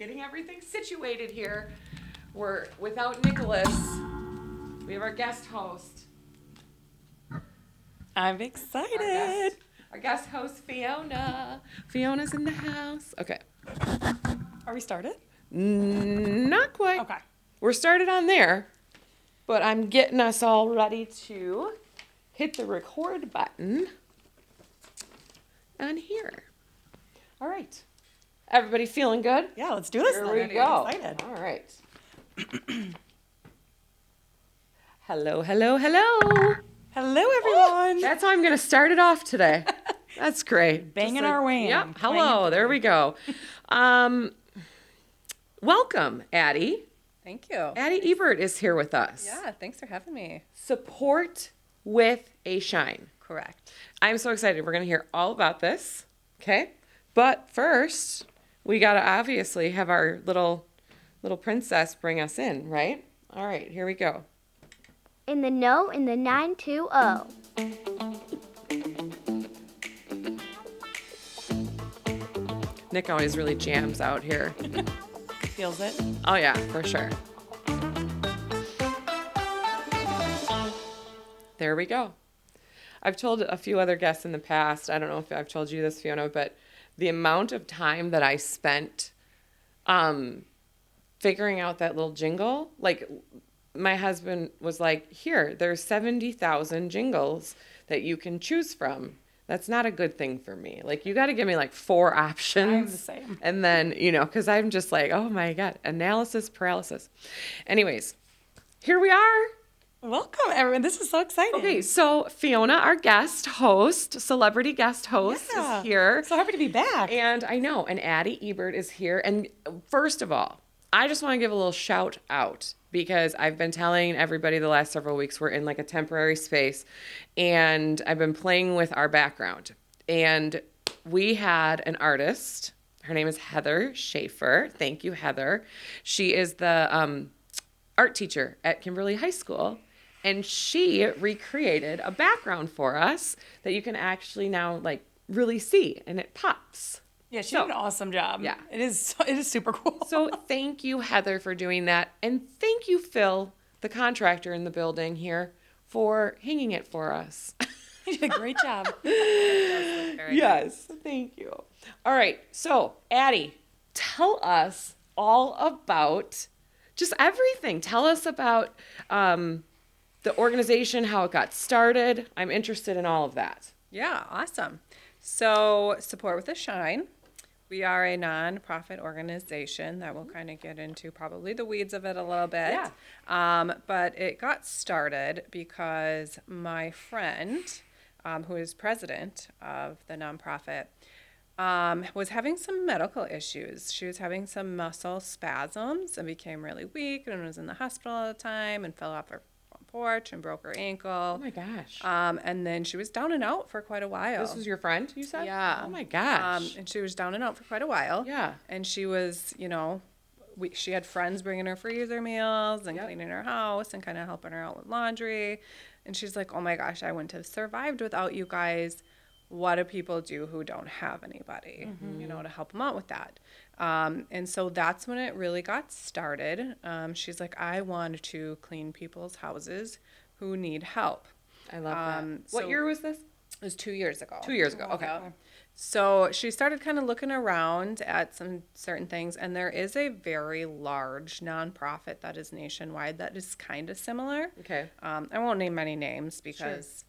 getting everything situated here. We're without Nicholas. We have our guest host. I'm excited. Our guest host, Fiona. Fiona's in the house. Okay. Are we started? Not quite. Okay. We're started on there, but I'm getting us all ready to hit the record button on here. All right. Everybody feeling good? Yeah, let's do this. Here then. we go. I'm excited. All right. Hello, hello, hello. Hello, everyone. That's how I'm going to start it off today. That's great. Banging our way in. Yep. Hello. There we go. Welcome, Addie. Thank you. Addie Ebert is here with us. Yeah, thanks for having me. Support with a shine. Correct. I'm so excited. We're going to hear all about this. Okay. But first, we got to obviously have our little princess bring us in, right? All right. Here we go. In the know in the 920. Nick always really jams out here. Feels it. Oh, yeah, for sure. There we go. I've told a few other guests in the past, I don't know if I've told you this, Fiona, but the amount of time that I spent figuring out that little jingle, like my husband was like, here, there's 70,000 jingles that you can choose from. That's not a good thing for me. Like, you got to give me like 4 options. I'm the same. And then, because I'm just like, oh my God, analysis paralysis. Anyways, here we are. Welcome, everyone. This is so exciting. Okay, so Fiona, our guest host, celebrity guest host, Yeah. is here. So happy to be back. And I know, and Addie Ebert is here. And first of all, I just want to give a little shout out because I've been telling everybody the last several weeks we're in like a temporary space, and I've been playing with our background. And we had an artist. Her name is Heather Schaefer. Thank you, Heather. She is the art teacher at Kimberly High School. And she recreated a background for us that you can actually now like really see, and it pops. Yeah, she did an awesome job. Yeah. It is super cool. So thank you, Heather, for doing that. And thank you, Phil, the contractor in the building here, for hanging it for us. You did a great job. Yes, thank you. All right, so Addie, tell us all about just everything. Tell us about the organization, how it got started. I'm interested in all of that. Yeah, awesome. So, Support with a Shine. We are a nonprofit organization that we'll kind of get into probably the weeds of it a little bit. Yeah. But it got started because my friend, who is president of the nonprofit, was having some medical issues. She was having some muscle spasms and became really weak and was in the hospital all the time and fell off her porch and broke her ankle. Oh my gosh. And then she was down and out for quite a while. This was your friend, you said? Yeah. Oh my gosh. And she was down and out for quite a while. Yeah. And she was, she had friends bringing her freezer meals and cleaning her house and kind of helping her out with laundry. And she's like, oh my gosh, I wouldn't have survived without you guys. What do people do who don't have anybody, to help them out with that? And so that's when it really got started. She's like, I want to clean people's houses who need help. I love that. so- What year was this? It was 2 years ago. 2 years ago. Okay. Yeah. So she started kind of looking around at some certain things, and there is a very large nonprofit that is nationwide that is kind of similar. Okay. I won't name any names because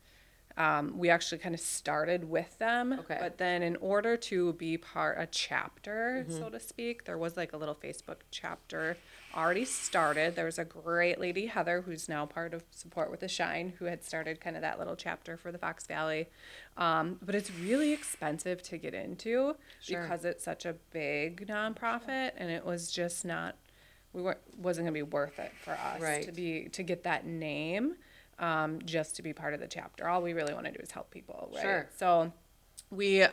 we actually kind of started with them. Okay. But then in order to be a chapter, so to speak, there was like a little Facebook chapter already started. There was a great lady, Heather, who's now part of Support with a Shine, who had started kind of that little chapter for the Fox Valley. But it's really expensive to get into because it's such a big nonprofit, and it was just not, wasn't going to be worth it for us to get that name. Just to be part of the chapter. All we really want to do is help people, right? Sure. So we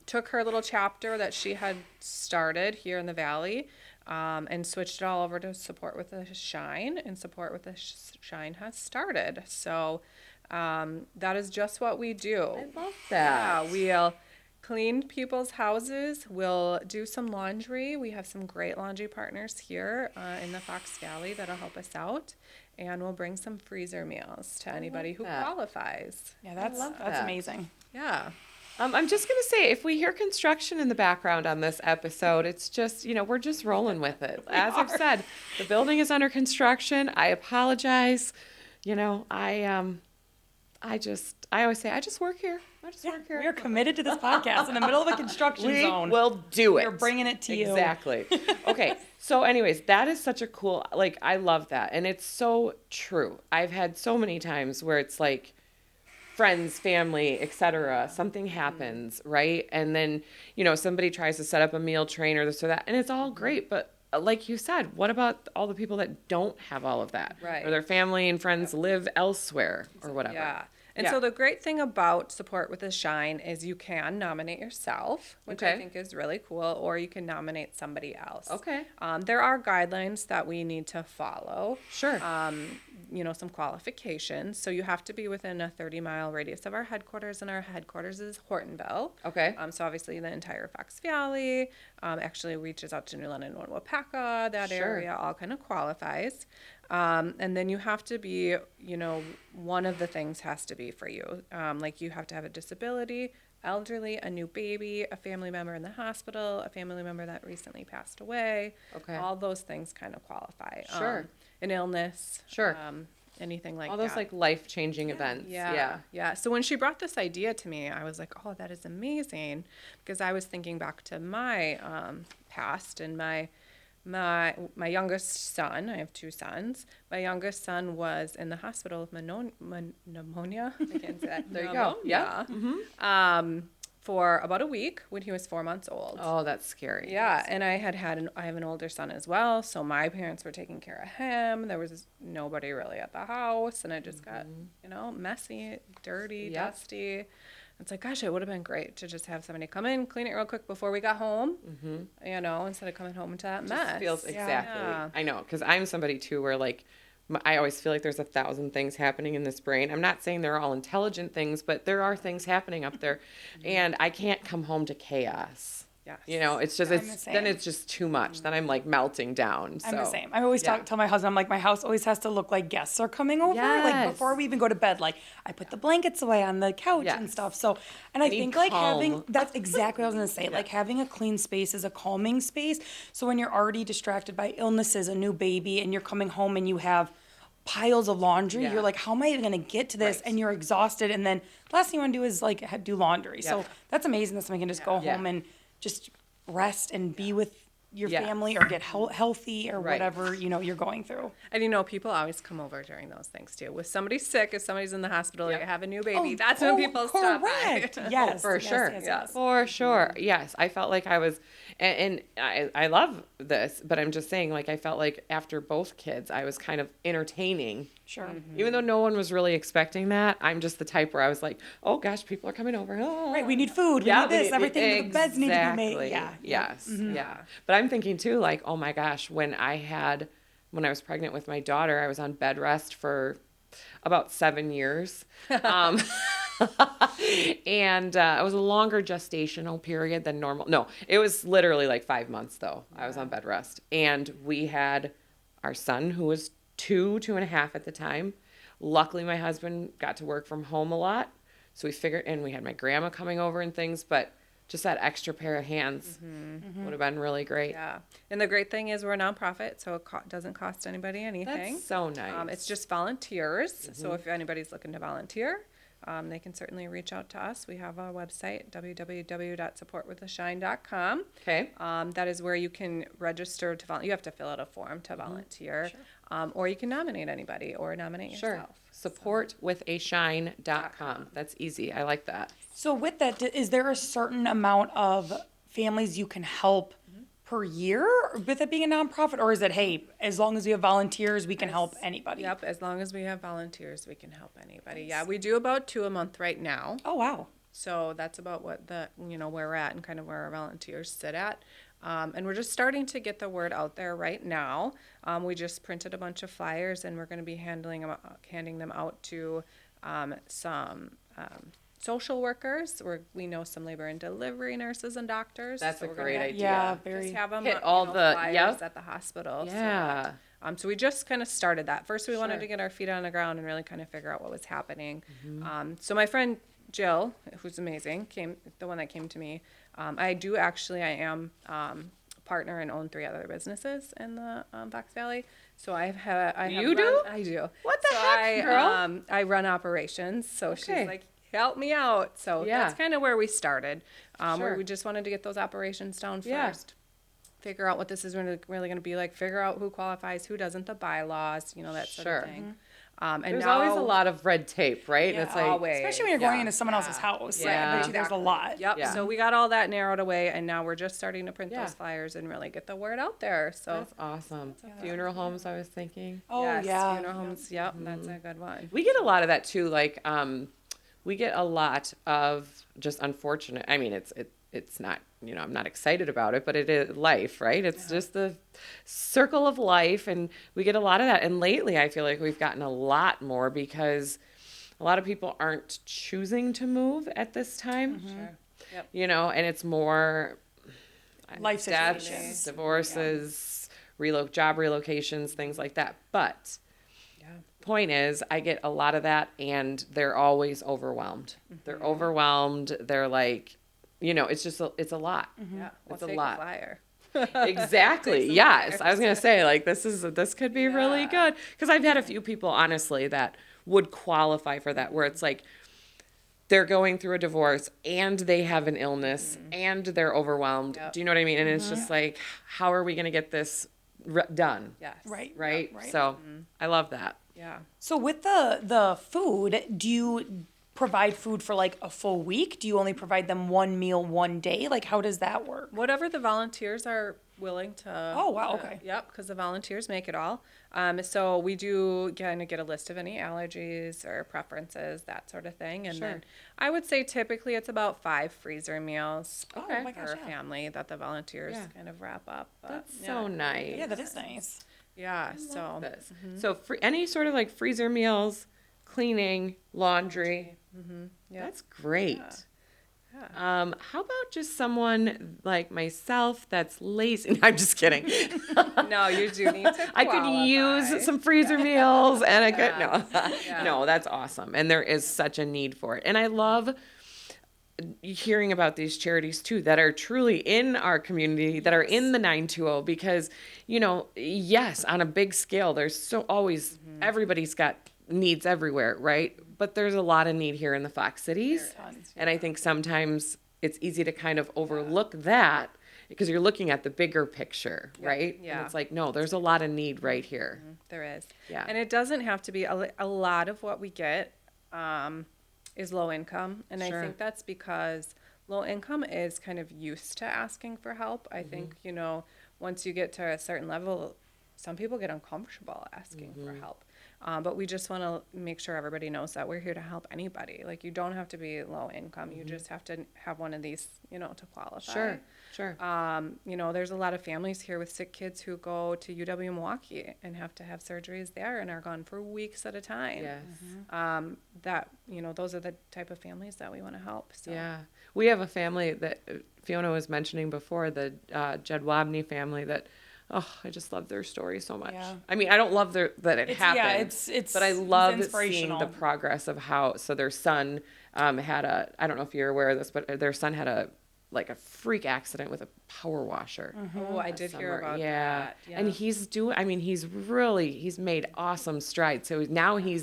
took her little chapter that she had started here in the Valley and switched it all over to Support with a Shine, and Support with a Shine has started. So that is just what we do. I love that. Yeah, we'll clean people's houses. We'll do some laundry. We have some great laundry partners here in the Fox Valley that'll help us out. And we'll bring some freezer meals to anybody who that. qualifies. Yeah, that's that. amazing. Yeah. I'm just going to say, if we hear construction in the background on this episode, it's just, we're just rolling with it. As I've said, the building is under construction. I apologize. I always say, I just work here. Work here. We are committed to this podcast in the middle of a construction zone. We will do it. We're bringing it to you. Exactly. Okay. So anyways, that is such a cool, I love that. And it's so true. I've had so many times where it's like friends, family, etc. Something happens, right? And then, somebody tries to set up a meal train or this or that, and it's all great. But like you said, what about all the people that don't have all of that? Right. Or their family and friends live elsewhere or whatever. Yeah. And so the great thing about Support with a Shine is you can nominate yourself, which I think is really cool, or you can nominate somebody else. Okay. There are guidelines that we need to follow. Sure. Some qualifications. So you have to be within a 30-mile radius of our headquarters, and our headquarters is Hortonville. Okay. So obviously the entire Fox Valley actually reaches out to New London and Wapaka. That area all kind of qualifies. And then you have to be, one of the things has to be for you. Like you have to have a disability, elderly, a new baby, a family member in the hospital, a family member that recently passed away. Okay. All those things kind of qualify. Sure. An illness. Sure. Anything like that. All those life-changing events. Yeah. So when she brought this idea to me, I was like, oh, that is amazing. Because I was thinking back to my past and my youngest son. I have two sons. My youngest son was in the hospital with pneumonia. I can't say that. There you go. Yeah. Mm-hmm. For about a week when he was 4 months old. Oh, that's scary. Yeah, and I have an older son as well, so my parents were taking care of him. There was nobody really at the house, and it just got, messy, dirty, dusty. It's like, gosh, it would have been great to just have somebody come in, clean it real quick before we got home, instead of coming home into that mess. Feels exactly. I know, because I'm somebody too where I always feel like there's 1,000 things happening in this brain. I'm not saying they're all intelligent things, but there are things happening up there, and I can't come home to chaos. Yes. It's just then it's just too much. Then I'm melting down. So. I'm the same. I always tell my husband, I'm like, my house always has to look like guests are coming over. Like before we even go to bed, I put the blankets away on the couch and stuff. So, and I think having, that's exactly what I was going to say. Like having a clean space is a calming space. So when you're already distracted by illnesses, a new baby, and you're coming home and you have piles of laundry, you're like, how am I even going to get to this? And you're exhausted. And then the last thing you want to do is do laundry. So that's amazing that somebody can just go home and just rest and be with your family or get healthy or whatever, you're going through. And people always come over during those things too. If somebody's sick, if somebody's in the hospital, you have a new baby, that's when people stop by. Yes. For sure. For sure. Yes. I felt like I was, and I love this, but I'm just saying, I felt like after both kids, I was kind of entertaining. Sure. Mm-hmm. Even though no one was really expecting that, I'm just the type where I was like, oh gosh, people are coming over. Oh. Right. We need food. We need this. Everything. The beds need to be made. Yeah. Yes. Mm-hmm. Yeah. But I'm thinking too, oh my gosh, when I was pregnant with my daughter, I was on bed rest for about 7 years. And it was a longer gestational period than normal. No, it was literally 5 months though. I was on bed rest. And we had our son who was 2.5 at the time. Luckily, my husband got to work from home a lot. So we figured, and we had my grandma coming over and things, but just that extra pair of hands would have been really great. Yeah. And the great thing is we're a nonprofit, so it doesn't cost anybody anything. That's so nice. It's just volunteers. So if anybody's looking to volunteer, they can certainly reach out to us. We have our website, www.supportwithashine.com. Okay. That is where you can register to volunteer. You have to fill out a form to volunteer. Sure. Or you can nominate anybody or nominate yourself. Supportwithashine.com. That's easy. I like that. So with that, is there a certain amount of families you can help per year with it being a nonprofit? Or is it, hey, as long as we have volunteers, we can help anybody? Yep, as long as we have volunteers, we can help anybody. Yeah, we do about 2 a month right now. Oh, wow. So that's about what where we're at and kind of where our volunteers sit at. And we're just starting to get the word out there right now. We just printed a bunch of flyers, and we're going to be handing them out to some social workers. We know some labor and delivery nurses and doctors. That's a we're great gonna idea. Yeah, very. just have them Hit all the flyers at the hospital. Yeah. So we just kind of started that. First, we wanted Sure. to get our feet on the ground and really kind of figure out what was happening. So my friend Jill, who's amazing, the one that came to me. I am partner and own 3 other businesses in the Fox Valley. So I do. What the heck, girl? I run operations. So she's like, help me out. So that's kind of where we started. Where we just wanted to get those operations down first. Figure out what this is really going to be like. Figure out who qualifies, who doesn't, the bylaws, that sort of thing. And there's always a lot of red tape, right? Yeah, it's like, always. Especially when you're going into someone else's house. Yeah. I bet you there's a lot. Yep. Yeah. So we got all that narrowed away, and now we're just starting to print those flyers and really get the word out there. So that's awesome. Funeral homes, I was thinking. Oh, yes, yeah. funeral homes. Yep, that's a good one. We get a lot of that too. Like, we get a lot of just unfortunate. I mean, it's not, I'm not excited about it, but it is life, right? It's just the circle of life, and we get a lot of that. And lately, I feel like we've gotten a lot more because a lot of people aren't choosing to move at this time. Sure. Yep. And it's more Life deaths, situations. divorces, job relocations, things like that. But point is, I get a lot of that, and they're always overwhelmed. They're overwhelmed. They're like, it's just it's a lot. Yeah, it's we'll a take lot. A flyer. Exactly. Yes, I was gonna say, like, this could be really good, because I've had a few people, honestly, that would qualify for that, where it's like they're going through a divorce and they have an illness and they're overwhelmed. Do you know what I mean? And it's just like, how are we gonna get this done? Yes. Right. Right. Right. So I love that. Yeah. So with the food, do you provide food for like a full week? Do you only provide them one meal one day? Like, how does that work? Whatever the volunteers are willing to. Oh, wow, okay. Yep, because the volunteers make it all. So we do kind of get a list of any allergies or preferences, that sort of thing. And then I would say typically it's about 5 freezer meals Oh my gosh, per yeah. family that the volunteers kind of wrap up. But, That's so nice. Yeah, that is nice. Yeah, so. This. So any sort of like freezer meals, cleaning, laundry. Yeah. That's great. Yeah. How about just someone like myself that's lazy? I'm just kidding. No, you do need to I could use some freezer meals, and I could Yeah. no, that's awesome. And there is such a need for it. And I love hearing about these charities too that are truly in our community, that are in the 920, because yes, on a big scale, there's so always everybody's got needs everywhere, right? But there's a lot of need here in the Fox Cities. And I think sometimes it's easy to kind of overlook that because you're looking at the bigger picture, right? Yeah. And it's like, no, there's a lot of need right here. There is. Yeah. And it doesn't have to be a lot of what we get is low income. And Sure. I think that's because low income is kind of used to asking for help. I think, once you get to a certain level, some people get uncomfortable asking for help. But we just want to make sure everybody knows that we're here to help anybody. Like, you don't have to be low income. You just have to have one of these, to qualify. Sure. There's a lot of families here with sick kids who go to UW Milwaukee and have to have surgeries there and are gone for weeks at a time. Yes. Those are the type of families that we want to help. So. Yeah. We have a family that Fiona was mentioning before, the Jed Wabney family, that I just love their story so much. Yeah. I mean, I don't love that it happened. Yeah, it's but I love seeing inspirational. the progress of how. So their son had I don't know if you're aware of this, but their son had a freak accident with a power washer. Oh, I did hear about that. Yeah. And he's made awesome strides. So now he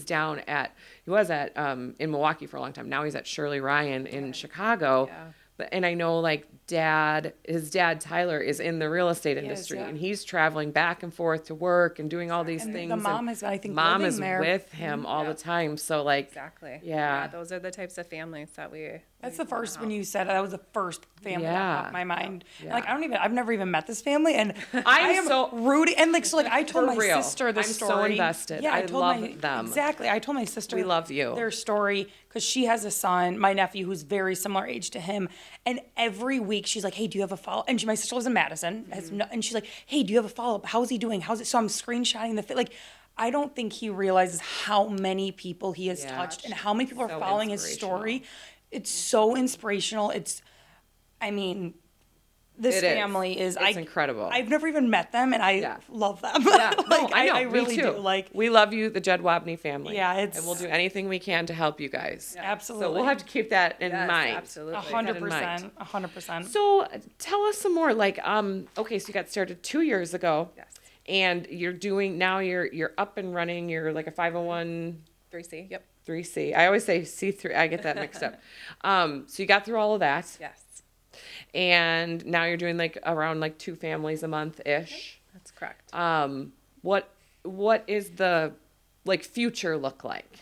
was at in Milwaukee for a long time. Now he's at Shirley Ryan in Chicago. Yeah. And I know his dad Tyler is in the real estate industry, and he's traveling back and forth to work and doing all these things. The mom is, I think, mom living is there. with him all the time. So Exactly. Yeah. Those are the types of families that we. That's the first, when you said it, that was the first family that popped in my mind. Yeah. Like, I've never even met this family, and I am so rooting. And I told For my real. sister the I'm story. so invested. I told love them. Exactly. I told my sister. We love you. Their story, because she has a son, my nephew, who's very similar age to him, and every week she's like, "Hey, do you have a follow?" And my sister lives in Madison, and she's like, "Hey, do you have a follow up? How's he doing? How's it?" So I'm screenshotting I don't think he realizes how many people he has touched and how many people are following his story. it's so inspirational. I mean, this family is it's incredible. I've never even met them, and I love them. Yeah, like, I know. I really me too. do. Like, we love you, the Judd Wabney family. Yeah, and we'll do anything we can to help you guys. absolutely. So we'll have to keep that in mind. Absolutely. 100%. 100%. So tell us some more. Like, okay, so you got started 2 years ago. Yes. And you're up and running. You're like a 501. 3C. Yep. 3C. I always say C3. I get that mixed up. So you got through all of that. Yes. And now you're doing like around like 2 families a month ish. That's correct. What is the like future look like?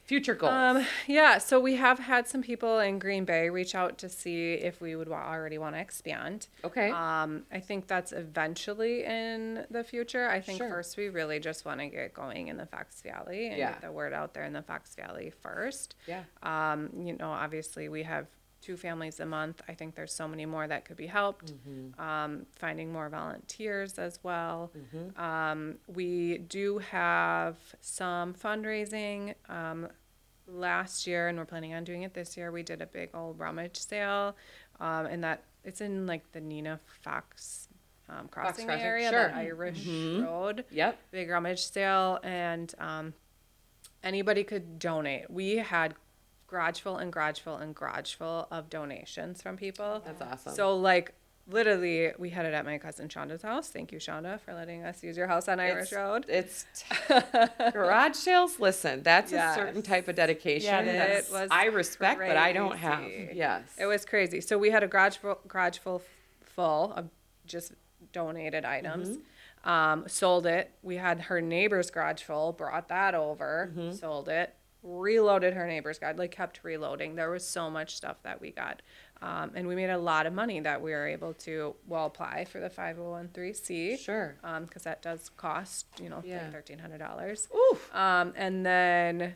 Future goals. Yeah, so we have had some people in Green Bay reach out to see if we would already want to expand. Okay. I think that's eventually in the future. I think first we really just want to get going in the Fox Valley and get the word out there in the Fox Valley first. Yeah. Obviously we have 2 families a month. I think there's so many more that could be helped. Finding more volunteers as well. We do have some fundraising last year, and we're planning on doing it this year. We did a big old rummage sale, and that it's in like the Nina Fox crossing area, that Irish Road. Yep. Big rummage sale, and anybody could donate. We had garage full of donations from people. That's awesome. So like literally we had it at my cousin Shonda's house. Thank you, Shonda, for letting us use your house on Irish Road. It's garage sales. Listen, that's a certain type of dedication. It was I respect, but I don't have. crazy. Yes. It was crazy. So we had a garage full of just donated items. Sold it. We had her neighbor's garage full, brought that over, sold it, reloaded her neighbor's garage, like kept reloading. There was so much stuff that we got. And we made a lot of money that we were able to, apply for the 501(c)(3). Sure. Because that does cost, $1,300. Oof. And then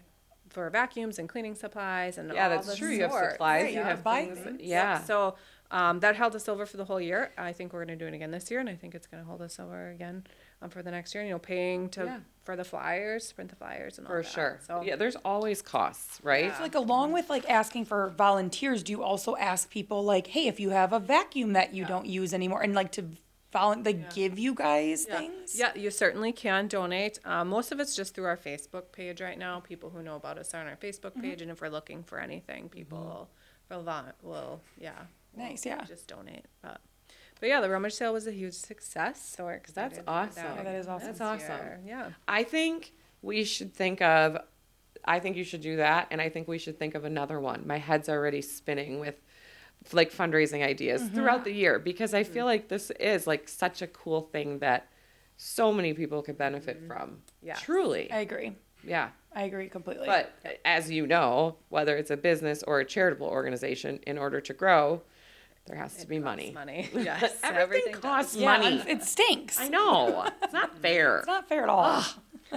for vacuums and cleaning supplies and all that's the true. You have sorts. supplies. Right, You have buy things. things. Yeah. So that held us over for the whole year. I think we're going to do it again this year, and I think it's going to hold us over again for the next year. Paying for the flyers, print the flyers, and all For that. sure. So there's always costs, right? So, like, along with like asking for volunteers, do you also ask people like, hey, if you have a vacuum that you don't use anymore, and like to give you guys things? Yeah, you certainly can donate. Most of it's just through our Facebook page right now. People who know about us are on our Facebook page, and if we're looking for anything, people will Nice, yeah. just donate. But yeah, the rummage sale was a huge success. So we're excited. That's awesome. Yeah, that is awesome. That's awesome. Yeah. I think you should do that, and I think we should think of another one. My head's already spinning with like fundraising ideas throughout the year, because I feel like this is like such a cool thing that so many people could benefit from. Yeah. Truly. I agree. Yeah. I agree completely. But as you know, whether it's a business or a charitable organization, in order to grow, there has to be money. Money. Yes. Everything costs yeah, money. it stinks. I know. It's not fair. It's not fair at all.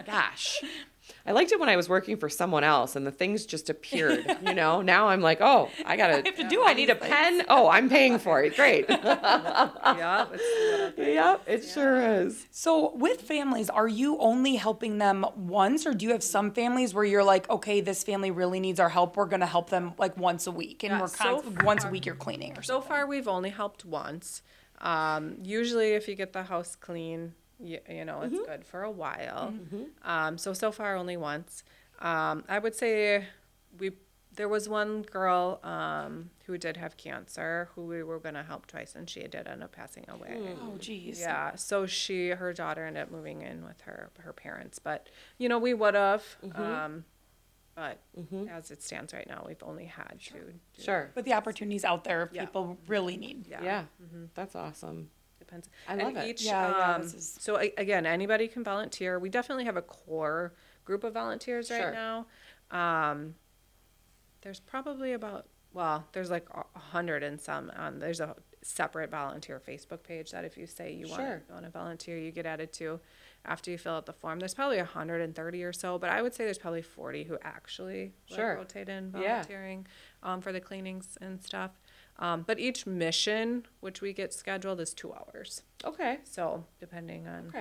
Gosh. I liked it when I was working for someone else and the things just appeared, Now I'm like, oh, I need a pen. Oh, I'm paying for it. Great. Yeah. Yep, it sure is. So with families, are you only helping them once, or do you have some families where you're like, okay, this family really needs our help, we're going to help them like once a week, and once a week you're cleaning or So something? far, we've only helped once. Usually, if you get the house clean, it's good for a while. So far, only once. I would say there was one girl who did have cancer who we were going to help twice, and she did end up passing away. Oh, geez. Yeah, so her daughter ended up moving in with her parents, but we would have. But as it stands right now, we've only had two. Sure. But the opportunities out there, people really need. Yeah. That's awesome. Depends. I love it. So again, anybody can volunteer. We definitely have a core group of volunteers right now. There's probably there's like 100 and some. There's a separate volunteer Facebook page that if you say you want to volunteer, you get added to after you fill out the form. There's probably 130 or so, but I would say there's probably 40 who actually rotate in volunteering for the cleanings and stuff. But each mission, which we get scheduled, is 2 hours. Okay. So depending on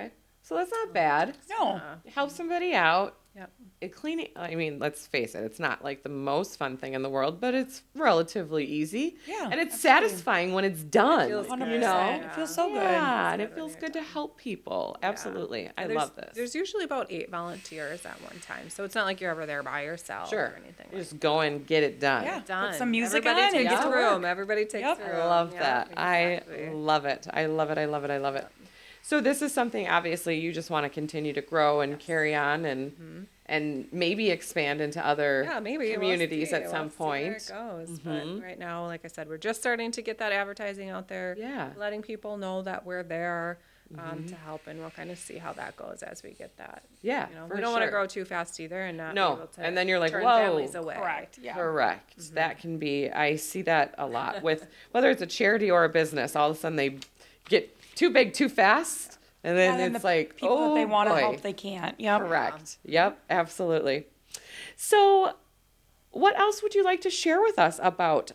So that's not bad. No. Help somebody out. Yep. Cleaning, I mean, let's face it, it's not like the most fun thing in the world, but it's relatively easy. Yeah, And it's absolutely. satisfying when it's done. feels good. 100%. It feels so good. Yeah, and it when feels you're good to help people. Absolutely. I love this. There's usually about 8 volunteers at one time, so it's not like you're ever there by yourself Sure. or anything. You just go and get it done. Yeah. Done. Put some music Everybody on and takes get to a work. room. Everybody takes Yep. a I room. love Yeah, that. exactly. I love it. I love it. I love it. I love it. I love it. So this is something obviously you just want to continue to grow and carry on and maybe expand into other maybe communities we'll at see. some We'll see point. where it goes. But right now, like I said, we're just starting to get that advertising out there. Yeah. Letting people know that we're there to help, and we'll kind of see how that goes as we get that. Yeah, You know, for we don't want to sure. grow too fast either, and not No, be able to and then you're like, turn whoa. families away. Correct. Yeah. Correct. That can be, I see that a lot with whether it's a charity or a business. All of a sudden they get too big too fast. And then And it's the like, people oh, that they want to boy. help, they can't. Yep. Correct. Yep, absolutely. So, what else would you like to share with us about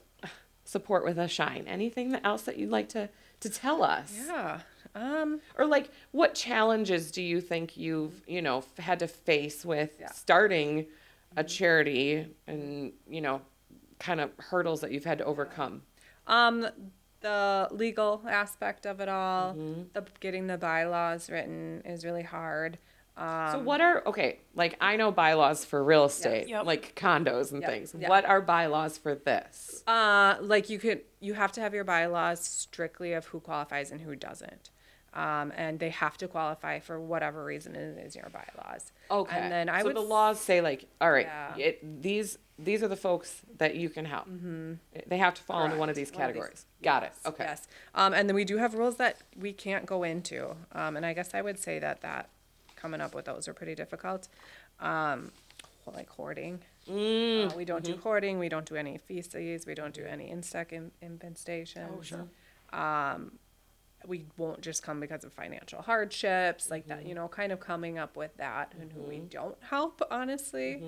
Support with a Shine? Anything else that you'd like to tell us? Yeah. Or like, what challenges do you think you've, had to face with starting a charity and, kind of hurdles that you've had to overcome? The legal aspect of it all, getting the bylaws written is really hard. So what are, like I know bylaws for real estate, Yep. like condos and Yep. things. Yep. What are bylaws for this? Like you have to have your bylaws strictly of who qualifies and who doesn't. And they have to qualify for whatever reason it is in your bylaws. Okay. And then so the laws say like, all right, Yeah. these are the folks that you can help. They have to fall into one of these Correct. One of these- categories. Got it. Okay. Yes. And then we do have rules that we can't go into. And I guess I would say that coming up with those are pretty difficult. Like hoarding. We don't do hoarding. We don't do any feces. We don't do any insect infestation. Oh, sure. We won't just come because of financial hardships, like that, kind of coming up with that and who we don't help, honestly,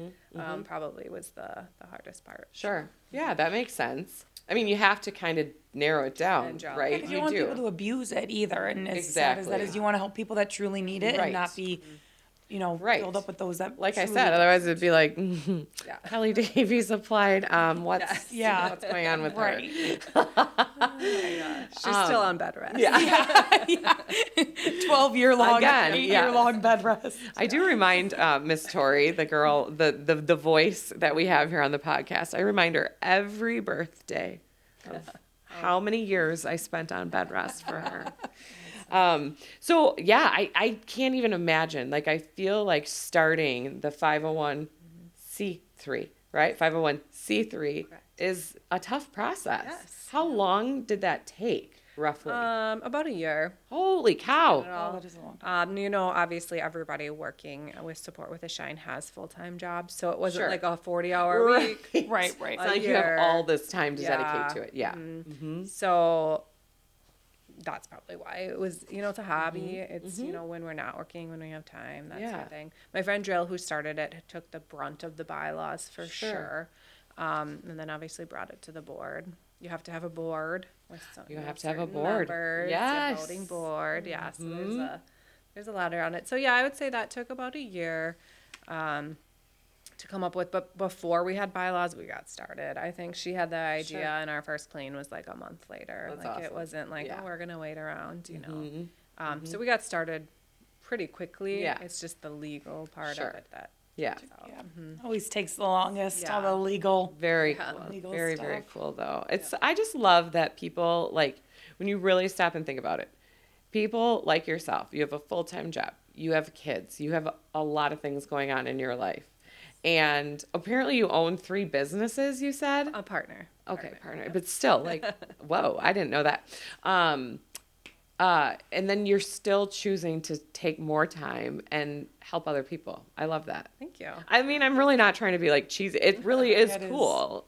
probably was the hardest part. Sure. Yeah, that makes sense. I mean, you have to kind of narrow it down, And draw. right? Because you don't want people to abuse it either. And as sad as that Exactly. is, you want to help people that truly need it Right. and not be, Right. filled up with those that Like I truly said, otherwise it'd be like, Yeah. Kelly Davies applied. What's Yes. Yeah. what's going on with Right. She's still on bed rest. Yeah. 12-year-long, Again, 8-year-long bed rest. I do remind Miss Tori, the girl, the voice that we have here on the podcast. I remind her every birthday of how many years I spent on bed rest for her. So yeah, I can't even imagine. Like I feel like starting the 501c3, right? 501c3 is a tough process. Yes. How long did that take, roughly? About a year. Holy cow! Oh, that is a long time. Obviously everybody working with Support with a Shine has full-time jobs, so it wasn't Sure. like a 40-hour week. Right. It's not like you have all this time to dedicate to it. Yeah. So that's probably why it was, it's a hobby. It's, when we're not working, when we have time, that sort Yeah. of thing. My friend Jill, who started it, took the brunt of the bylaws for sure. And then obviously brought it to the board. You have to have a board. With some, You have to have a certain board. Members, Yes. a voting board. Yeah, so there's a lot around it. So yeah, I would say that took about a year to come up with. But before we had bylaws, we got started. I think she had the idea, and our first plane was like a month later. That's like awesome. It wasn't like, Yeah. oh, we're gonna wait around, So we got started pretty quickly. Yeah. It's just the legal part Sure. of it that. Yeah. Yeah. Always takes the longest, all Yeah. the legal. Very Yeah. cool. Legal Very, very stuff. cool though. I just love that people, like, when you really stop and think about it, people like yourself, you have a full-time job, you have kids, you have a lot of things going on in your life. And apparently you own 3 businesses, you said? A partner. Okay, partner. But still, like, whoa, I didn't know that. And then you're still choosing to take more time and help other people. I love that. Thank you. I mean, I'm really not trying to be like cheesy. It really is It is. cool,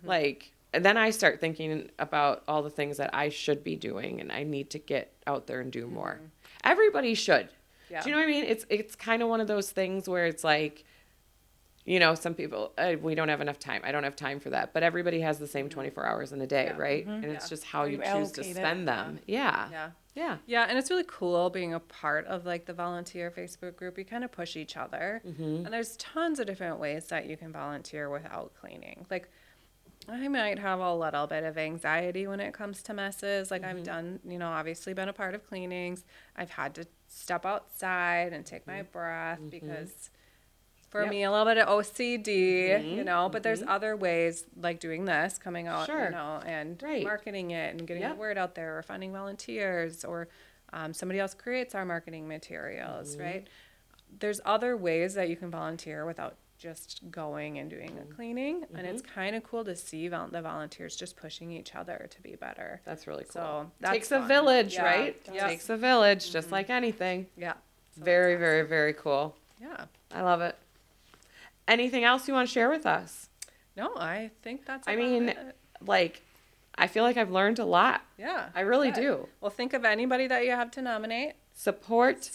Like, and then I start thinking about all the things that I should be doing and I need to get out there and do more. Everybody should. Yeah. Do you know what I mean? It's kind of one of those things where it's like, some people, we don't have enough time. I don't have time for that. But everybody has the same 24 hours in a day, Yeah. right? And it's just how you You choose to allocate it. spend them. Yeah. Yeah. Yeah. Yeah, and it's really cool being a part of like the volunteer Facebook group. We kind of push each other. And there's tons of different ways that you can volunteer without cleaning. Like I might have a little bit of anxiety when it comes to messes. Like I've done, obviously been a part of cleanings. I've had to step outside and take my breath because for me, a little bit of OCD, but there's other ways like doing this, coming out, and marketing it and getting the word out there or finding volunteers or somebody else creates our marketing materials, right? There's other ways that you can volunteer without just going and doing a cleaning. And it's kind of cool to see the volunteers just pushing each other to be better. That's really cool. So that takes a village, right? It takes a village, just like anything. Yeah. So very, very, very cool. Yeah. I love it. Anything else you want to share with us? No, I think that's I feel like I've learned a lot. Yeah. I really do. Well, think of anybody that you have to nominate. Support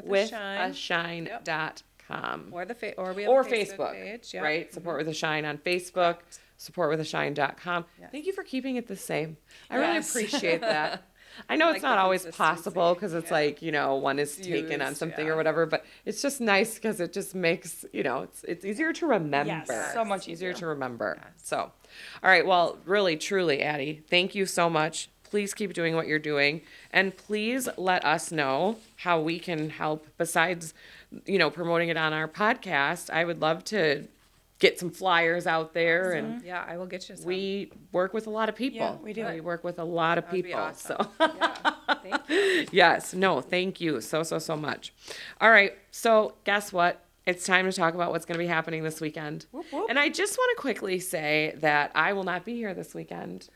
with a shine.com. Or we have or a Facebook page. Yep. Right? Support with a Shine on Facebook. Supportwithashine.com. Yes. Thank you for keeping it the same. I really appreciate that. I know it's not always possible because it's one is taken on something or whatever, but it's just nice because it just makes, it's easier to remember. Yes, so much easier to remember. Yes. So, all right. Well, really, truly, Addie, thank you so much. Please keep doing what you're doing. And please let us know how we can help besides, promoting it on our podcast. I would love to get some flyers out there. And yeah, I will get you some. We work with a lot of people. Yeah, we do. We work with a lot of people. Awesome. So Thank you. yes, no, thank you so much. All right. So guess what? It's time to talk about what's going to be happening this weekend. Whoop, whoop. And I just want to quickly say that I will not be here this weekend.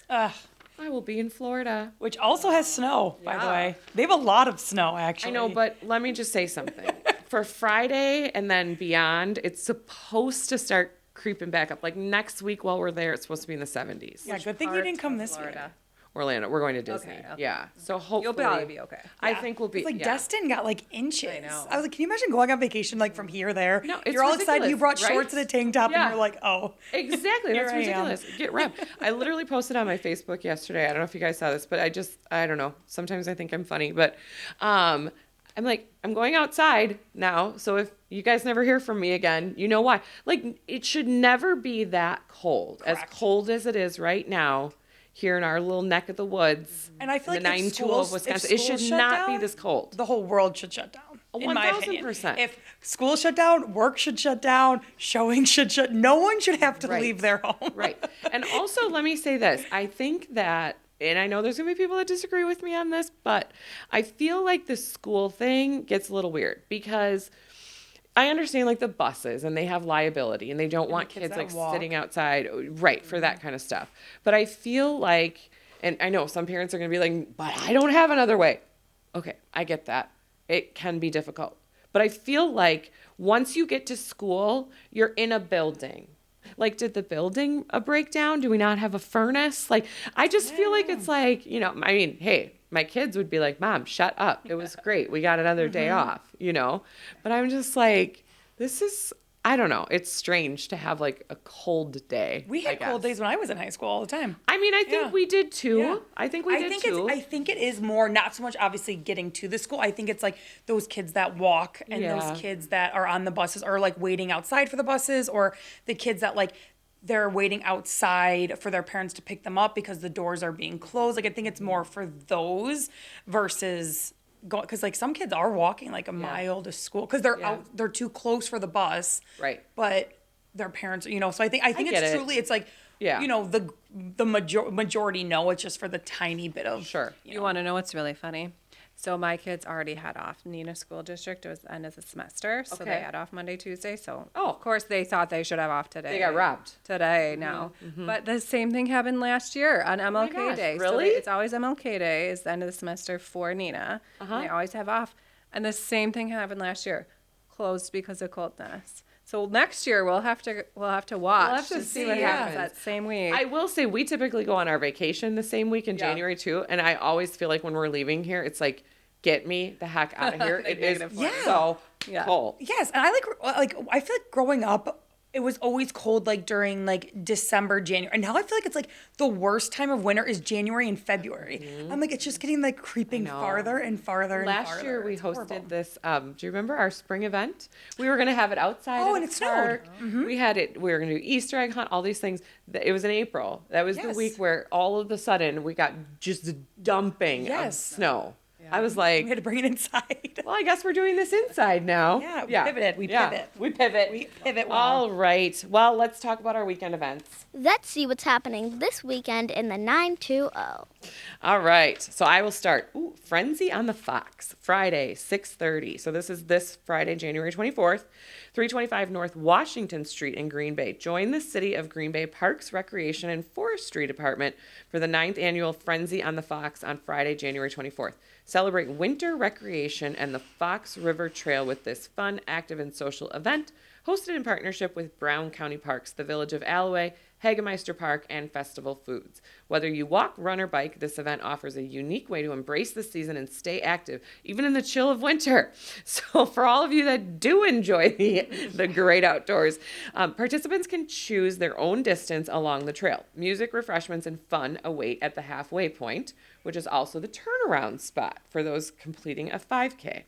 I will be in Florida. Which also has snow, by the way. They have a lot of snow, actually. I know, but let me just say something. For Friday and then beyond, it's supposed to start creeping back up. Like next week while we're there, it's supposed to be in the 70s. Yeah, good thing you didn't come this year. Orlando. We're going to Disney. Okay. Yeah. So hopefully. You'll probably be okay. I think we'll be. It's like Destin got like inches. I know. I was like, can you imagine going on vacation like from here there? No, it's You're all excited. You brought ridiculous, shorts right? and a tank top, Yeah. and you're like, oh. Exactly. Here That's I am. ridiculous. Get wrapped. I literally posted on my Facebook yesterday. I don't know if you guys saw this, but I don't know. Sometimes I think I'm funny, but I'm like, I'm going outside now. So if you guys never hear from me again, you know why. Like, it should never be that cold. Correct. As cold as it is right now here in our little neck of the woods. And I feel in the like if 920 of schools, Wisconsin. if It should schools shut not be down, this cold. the whole world should shut down. In my opinion. 1000%. If school shut down, work should shut down, showing should shut. No one should have to Right. leave their home. Right. And also, let me say this. I think that, and I know there's going to be people that disagree with me on this, but I feel like the school thing gets a little weird because I understand like the buses and they have liability and they don't want kids kids that like walk. sitting outside, right, for that kind of stuff. But I feel like, and I know some parents are going to be like, but I don't have another way. Okay, I get that. It can be difficult. But I feel like once you get to school, you're in a building. Like, did the building break down? Do we not have a furnace? Like, I just feel like it's like, I mean, hey, my kids would be like, Mom, shut up. It was great. We got another day off, But I'm just like, this is, I don't know. It's strange to have like a cold day. We had cold days when I was in high school all the time. I mean, I think we did too. Yeah. I think we did too. I think it is more, not so much obviously getting to the school. I think it's like those kids that walk and those kids that are on the buses or like waiting outside for the buses, or the kids that like they're waiting outside for their parents to pick them up because the doors are being closed. Like I think it's more for those versus because like some kids are walking like a mile to school because they're out, they're too close for the bus. Right. But their parents, so I think get it's it. truly, it's like, the majority know it's just for the tiny bit of. Sure. You want to know what's really funny? So my kids already had off. Nina School District, it was the end of the semester. So Okay. they had off Monday, Tuesday. So Oh. of course they thought they should have off today. They got robbed. Today now. But the same thing happened last year on MLK gosh, Day. really? So it's always MLK Day is the end of the semester for Nina. And they always have off. And the same thing happened last year. Closed because of coldness. So next year we'll have to watch have to see see, what yeah. happens that same week. I will say we typically go on our vacation the same week in January too, and I always feel like when we're leaving here, it's like, get me the heck out of here. It is Negative so Yeah. cold. Yes, and I like I feel like growing up, it was always cold like during like December, January. And now I feel like it's like the worst time of winter is January and February. Mm-hmm. I'm like, it's just getting like creeping farther and farther and farther. Last year we It's hosted horrible. this. Do you remember our spring event? We were going to have it outside. Oh, at and a it snowed. park. We had it. We were going to do Easter egg hunt. All these things. It was in April. That was the Yes. week where all of a sudden we got just dumping of Yes. snow. I was like, We had to bring it inside. well, I guess we're doing this inside now. Yeah, we pivoted. We pivot. We pivot. We pivot well. All right. Well, let's talk about our weekend events. Let's see what's happening this weekend in the 920. All right. So I will start. Frenzy on the Fox, Friday, 6:30. So this is this Friday, January 24th, 325 North Washington Street in Green Bay. Join the City of Green Bay Parks, Recreation, and Forestry Department for the 9th annual Frenzy on the Fox on Friday, January 24th. Celebrate winter recreation and the Fox River Trail with this fun, active, and social event, hosted in partnership with Brown County Parks, the Village of Alloway, Hagemeister Park, and Festival Foods. Whether you walk, run, or bike, this event offers a unique way to embrace the season and stay active, even in the chill of winter. So for all of you that do enjoy the great outdoors, participants can choose their own distance along the trail. Music, refreshments, and fun await at the halfway point, which is also the turnaround spot for those completing a 5K.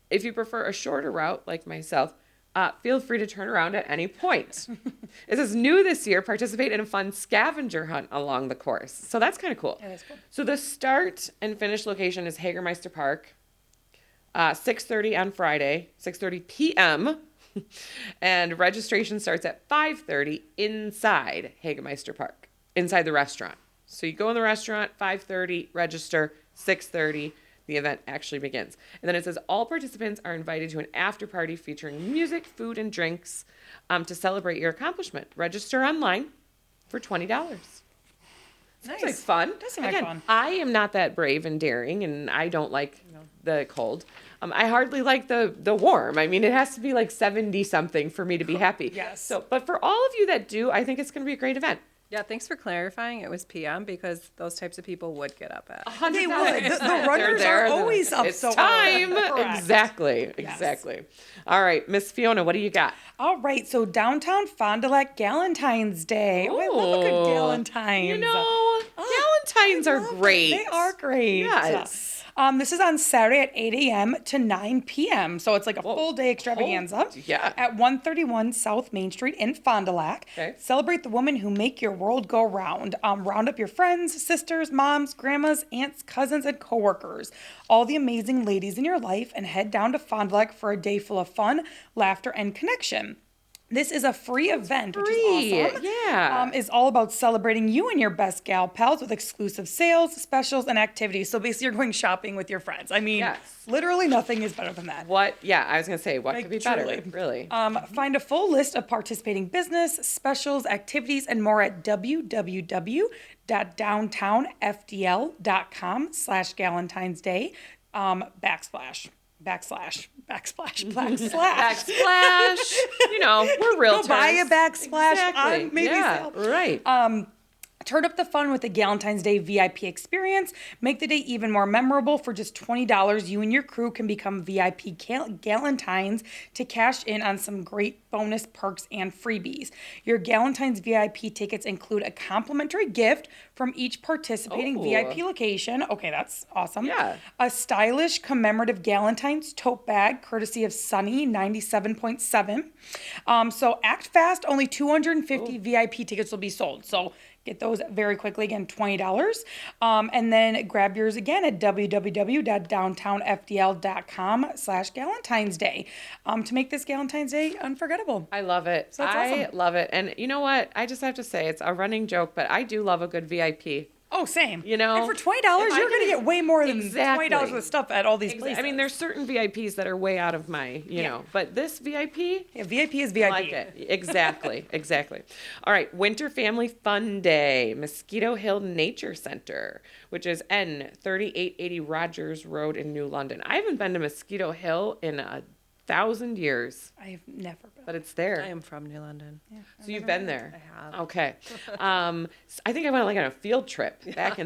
If you prefer a shorter route, like myself, feel free to turn around at any point. This is new this year. Participate in a fun scavenger hunt along the course. So that's kind of cool. Yeah, that's cool. So the start and finish location is Hagermeister Park, 6:30 on Friday, 6:30 p.m. And registration starts at 5:30 inside Hagemeister Park, inside the restaurant. So you go in the restaurant, 5:30, register, 6:30. The event actually begins. And then it says all participants are invited to an after party featuring music, food, and drinks to celebrate your accomplishment. Register online for $20. Sounds like fun. Does seem like fun. I am not that brave and daring, and I don't like the cold. I hardly like the warm. I mean, it has to be like 70 something for me to be happy. Yes. So, but for all of you that do, I think it's going to be a great event. Yeah, thanks for clarifying. It was PM because those types of people would get up at. 100%. They would. The runners are always up It's so time. early. Correct. Exactly. All right, Miss Fiona, what do you got? All right, so downtown Fond du Lac Galentine's Day. Oh, I love a good Galentine's. You know, Galentines are great. They are great. Yes. This is on Saturday at 8 a.m. to 9 p.m. So it's like a full day extravaganza. Yeah. At 131 South Main Street in Fond du Lac. Okay. Celebrate the women who make your world go round. Round up your friends, sisters, moms, grandmas, aunts, cousins, and coworkers. All the amazing ladies in your life and head down to Fond du Lac for a day full of fun, laughter, and connection. This is a free event, which is awesome. Yeah. Is all about celebrating you and your best gal pals with exclusive sales, specials, and activities. So basically, you're going shopping with your friends. I mean, Yes. literally nothing is better than that. What? Yeah, I was going to say, what could be better? truly. Really? Find a full list of participating business, specials, activities, and more at www.downtownfdl.com/Galentine's Day backslash. You know, we're realtors. Go buy a backsplash Exactly. on maybe Yeah, sale. right. Turn up the fun with the Galentine's Day VIP experience. Make the day even more memorable. For just $20, you and your crew can become VIP Galentines to cash in on some great bonus perks and freebies. Your Galentine's VIP tickets include a complimentary gift from each participating Oh. VIP location. Okay, that's awesome. Yeah. A stylish commemorative Galentine's tote bag, courtesy of Sunny 97.7. So act fast. Only 250 VIP tickets will be sold. So get those very quickly. Again, $20. And then grab yours again at www.downtownfdl.com/Galentine's Day to make this Galentine's Day unforgettable. I love it. So that's I awesome. love it. And you know what? I just have to say, it's a running joke, but I do love a good VIP. Oh, same. You know, and for $20, if I you're going to can- get way more than Exactly. $20 worth of stuff at all these places. I mean, there's certain VIPs that are way out of my, you know, but this VIP, yeah, VIP is VIP. I like it. Exactly. All right. Winter Family Fun Day, Mosquito Hill Nature Center, which is N3880 Rogers Road in New London. I haven't been to Mosquito Hill in 1,000 years, I've never been. but it's there. I am from New London. So you've been there? I have. Okay. I think I went like on a field trip way back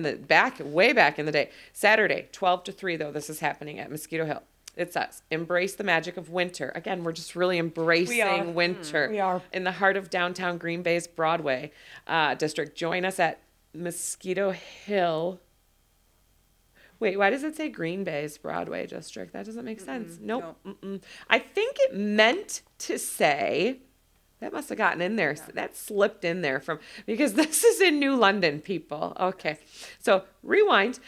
in the day. Saturday, 12 to 3 though. This is happening at Mosquito Hill. It says, embrace the magic of winter. Again, we're just really embracing winter. We are. In the heart of downtown Green Bay's Broadway district. Join us at Mosquito Hill. Wait, why does it say Green Bay's Broadway district? That doesn't make sense. Nope. I think it meant to say, that must have gotten in there. Yeah. That slipped in there because this is in New London, people. Okay. So rewind.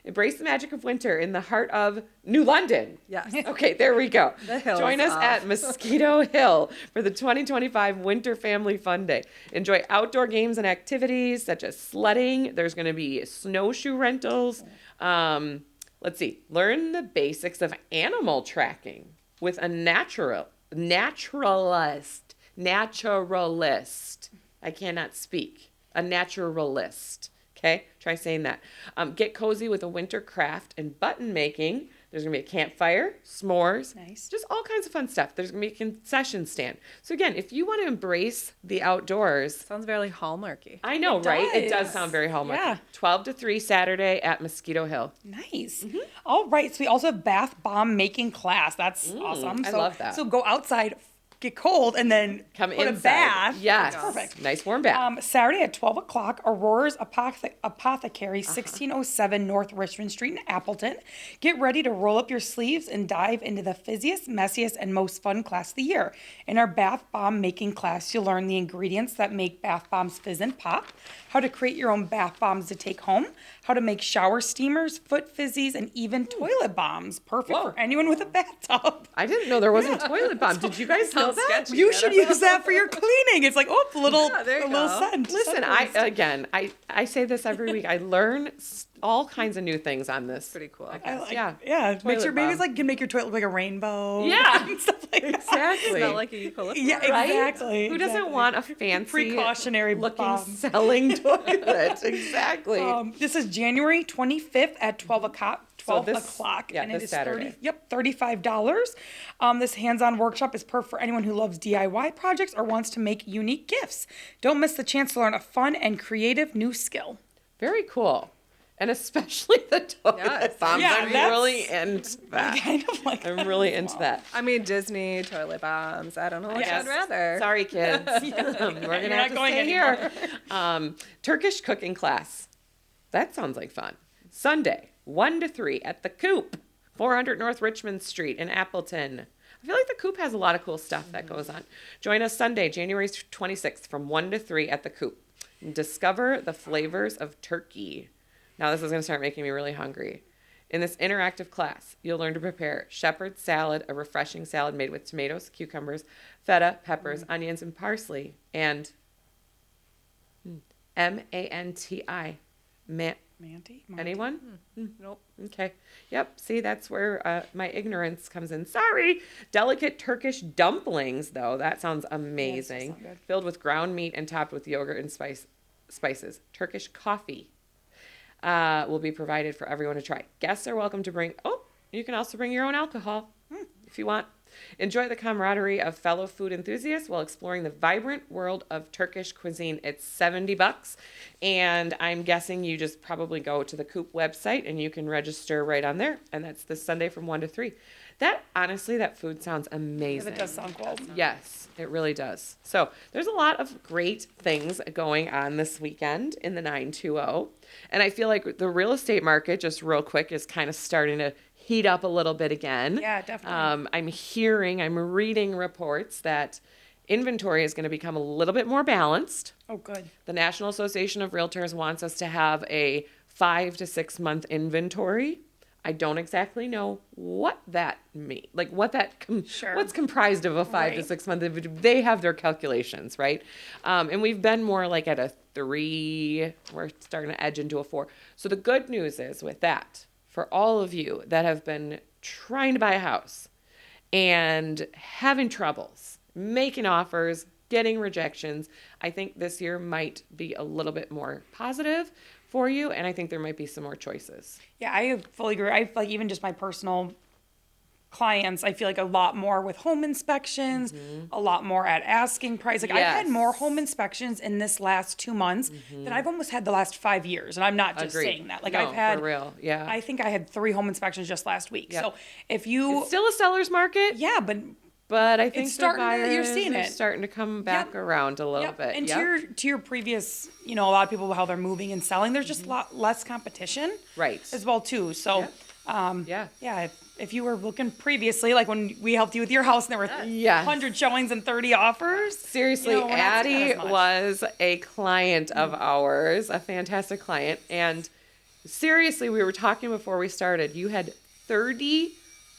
Embrace the magic of winter in the heart of New London. Yes. Okay, there we go. The hills Join us at Mosquito Hill for the 2025 Winter Family Fun Day. Enjoy outdoor games and activities such as sledding. There's going to be snowshoe rentals. Let's see. Learn the basics of animal tracking with a naturalist. I cannot speak. A naturalist. Okay, try saying that. Get cozy with a winter craft and button making. There's going to be a campfire, s'mores, nice. Just all kinds of fun stuff. There's going to be a concession stand. So again, if you want to embrace the outdoors. Sounds very Hallmarky. I know, right? It does sound very Hallmarky. Yeah. 12 to 3 Saturday at Mosquito Hill. Nice. Mm-hmm. All right, so we also have bath bomb making class. That's awesome. I love that. So go outside, get cold, and then come put inside. A bath. Yes. Perfect. Nice warm bath. Saturday at 12 o'clock, Aurora's Apothecary, 1607 North Richmond Street in Appleton. Get ready to roll up your sleeves and dive into the fizziest, messiest, and most fun class of the year. In our bath bomb making class, you'll learn the ingredients that make bath bombs fizz and pop, how to create your own bath bombs to take home, how to make shower steamers, foot fizzies, and even toilet bombs. Perfect for anyone with a bathtub. I didn't know there was a toilet bomb. Did you guys know that? Sketchy. You should use that for your cleaning. It's like, a little scent. Listen, I say this every week. I learn all kinds of new things on this. Pretty cool. Yeah. Maybe it's like can make your toilet look like a rainbow. Yeah, and stuff like that. Exactly. Smell like a eucalyptus. Yeah, exactly. Who doesn't want a fancy, precautionary looking selling toilet? Exactly. This is January 25th at 12 o'clock. 12 o'clock. Yeah, and it is Saturday. $35. This hands-on workshop is perfect for anyone who loves DIY projects or wants to make unique gifts. Don't miss the chance to learn a fun and creative new skill. Very cool. And especially the toilet bombs. Yeah, I'm really into that. I'm really into that. I mean, Disney, toilet bombs. I don't know which I'd rather. Sorry, kids. We're going to have to stay here. Turkish cooking class. That sounds like fun. Sunday, 1 to 3 at the Coop, 400 North Richmond Street in Appleton. I feel like the Coop has a lot of cool stuff that goes on. Join us Sunday, January 26th from 1 to 3 at the Coop. Discover the flavors of turkey. Now this is going to start making me really hungry. In this interactive class, you'll learn to prepare shepherd's salad, a refreshing salad made with tomatoes, cucumbers, feta, peppers, onions, and parsley, and M-A-N-T-I. Manti? Anyone? Nope. Okay. Yep. See, that's where my ignorance comes in. Sorry. Delicate Turkish dumplings, though. That sounds amazing. Yes, filled with ground meat and topped with yogurt and spices. Turkish coffee will be provided for everyone to try. Guests are welcome to bring... Oh, you can also bring your own alcohol if you want. Enjoy the camaraderie of fellow food enthusiasts while exploring the vibrant world of Turkish cuisine. It's $70, and I'm guessing you just probably go to the Coop website and you can register right on there. And that's this Sunday from 1 to 3. Honestly, that food sounds amazing. It does sound cool. Yes, it really does. So there's a lot of great things going on this weekend in the 920. And I feel like the real estate market, just real quick, is kind of starting to heat up a little bit again. Yeah, definitely. I'm reading reports that inventory is going to become a little bit more balanced. Oh, good. The National Association of Realtors wants us to have a 5 to 6 month inventory. I don't exactly know what that means, like what's comprised of a 5 to 6 month inventory. They have their calculations, right? And we've been more like at a 3. We're starting to edge into a 4. So the good news is with that, for all of you that have been trying to buy a house and having troubles, making offers, getting rejections, I think this year might be a little bit more positive for you, and I think there might be some more choices. Yeah, I fully agree. I like even just my personal clients, I feel like a lot more with home inspections, a lot more at asking price. Like I've had more home inspections in this last 2 months than I've almost had the last 5 years. And I'm not just saying that. Like No, I've had, for real. Yeah. I think I had 3 home inspections just last week. Yep. So if you, It's still a seller's market. yeah, But I think it's starting to, you're buyers seeing are it. starting to come back around a little bit. And to your previous, a lot of people, how they're moving and selling, there's just a lot less competition. Right. As well too. So, Yeah. if you were looking previously, like when we helped you with your house and there were Yes. 100 showings and 30 offers. Seriously, we're not seeing Addie as much. was a client of ours, a fantastic client. And seriously, we were talking before we started. You had 30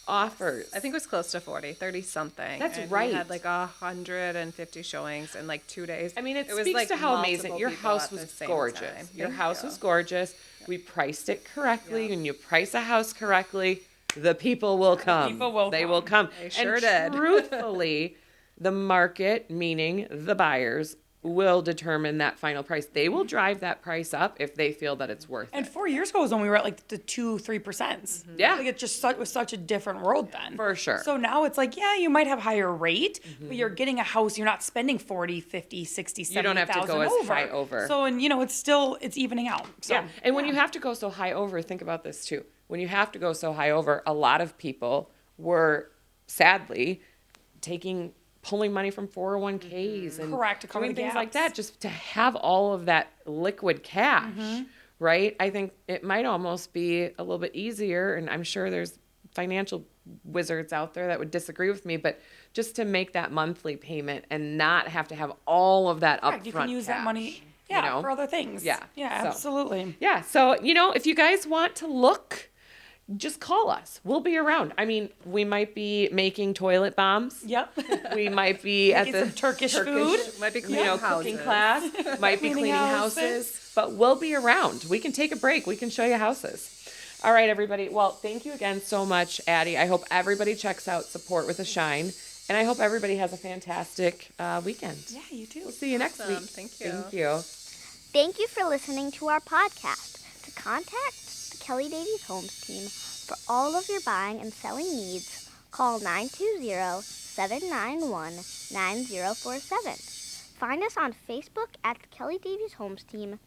offers. I think it was close to 40, 30 something. That's and right. We had like 150 showings in like 2 days. I mean, it was speaks like to how multiple amazing your people house at the was same gorgeous. time. Your Thank house you. was gorgeous. We priced it correctly. When you price a house correctly, the people will come. people will They come. will come. They sure and did. Truthfully, the market, meaning the buyers, will determine that final price. They will drive that price up if they feel that it's worth And it. 4 years ago was when we were at like the 2-3%. Yeah. Like it just was such a different world then. For sure. So now it's like, yeah, you might have higher rate, but you're getting a house, you're not spending 40, 50, 60, 70,000 You don't have to go as high over. So, and it's evening out. So, Yeah. And when you have to go so high over, think about this too. When you have to go so high over, a lot of people were sadly pulling money from 401ks and Correct, to cover doing the things like gaps. that just to have all of that liquid cash, right? I think it might almost be a little bit easier, and I'm sure there's financial wizards out there that would disagree with me, but just to make that monthly payment and not have to have all of that correct, upfront you can use that cash, money, you know? for other things. Yeah, Yeah, so. absolutely. Yeah, so, if you guys want to look, just call us. We'll be around. I mean, we might be making toilet bombs. Yep. We might be at Making the some Turkish food. Might be cleaning cooking houses. class. Might be cleaning houses. But we'll be around. We can take a break. We can show you houses. All right, everybody. Well, thank you again so much, Addie. I hope everybody checks out Support with a Shine. And I hope everybody has a fantastic weekend. Yeah, you too. We'll see you next week. Thank you. Thank you. Thank you for listening to our podcast. To contact the Kelly Davies Homes team for all of your buying and selling needs, call 920-791-9047. Find us on Facebook at the Kelly Davies Homes team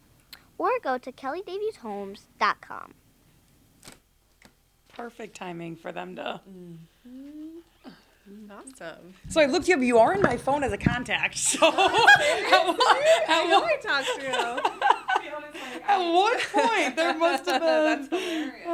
or go to kellydavieshomes.com. Perfect timing for them to. Awesome. So I looked you up. You are in my phone as a contact. So I know I talked to you. at what point there must have been. That's hilarious.